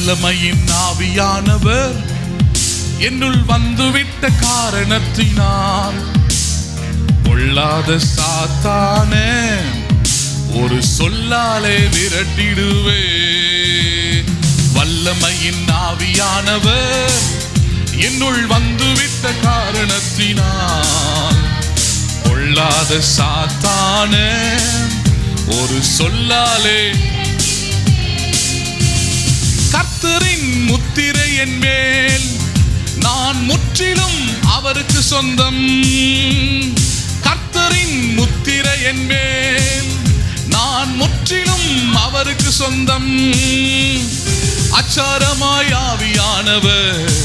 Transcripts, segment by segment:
வல்லமையின் ஆவியானவர் என்னுள் வந்துவிட்ட காரணத்தினால் பொல்லாத சாத்தானே ஒரு சொல்லாலே விரட்டிடுவே. வல்லமையின் ஆவியானவர் என்னுள் வந்துவிட்ட காரணத்தினால் பொல்லாத சாத்தானே ஒரு சொல்லாலே. கர்த்தரின் முத்திரை என் மேல், நான் முற்றிலும் அவருக்கு சொந்தம். கர்த்தரின் முத்திரை என் மேல், நான் முற்றிலும் அவருக்கு சொந்தம். அச்சாரமாய் ஆவியானவர்,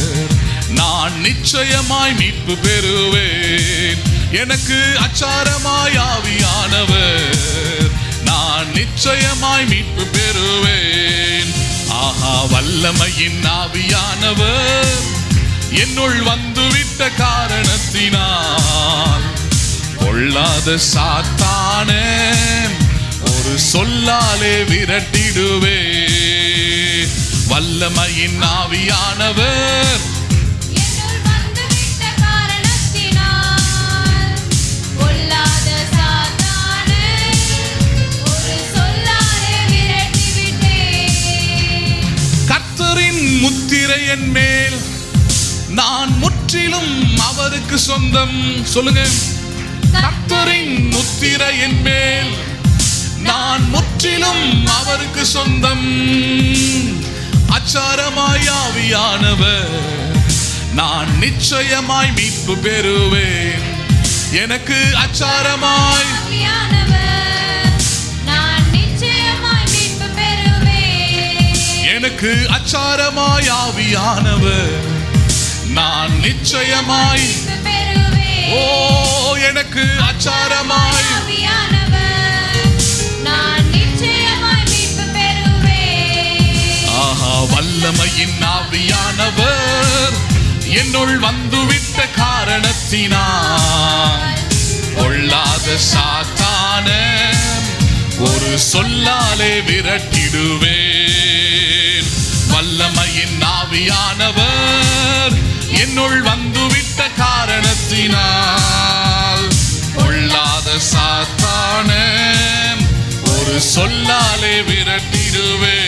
நான் நிச்சயமாய் மீட்பு பெறுவேன். எனக்கு அச்சாரமாய் ஆவியானவர், நான் நிச்சயமாய் மீட்பு பெறுவேன். ஆஹா, வல்லமையின் ஆவியானவர் என்னுள் வந்துவிட்ட காரணத்தினால் பொல்லாத சாத்தானே ஒரு சொல்லாலே விரட்டிடுவே. வல்லமையின் ஆவியானவர் முத்திரை என் மேல், நான் முற்றிலும் அவருக்கு சொந்தம். சொல்லுங்க, கர்த்தரின் முத்திரை என் மேல், நான் முற்றிலும் அவருக்கு சொந்தம். அச்சாரமாய் ஆவியானவர், நான் நிச்சயமாய் மீட்பு பெறுவேன். எனக்கு அச்சாரமாய் எனக்கு அச்சாரமாய் ஆவியானவர், நான் நிச்சயமாய். ஓ, எனக்கு அச்சாரமாய் ஆஹா, வல்லமையின் ஆவியானவர் என்னுள் வந்துவிட்ட காரணத்தினால் பொல்லாத சாத்தானே ஒரு சொல்லாலே விரட்டிடுவே. வல்லமையின் ஆவியானவர் என்னுள் வந்துவிட்ட காரணத்தினால் பொல்லாத சாத்தானே ஒரு சொல்லாலே விரட்டிடுவே.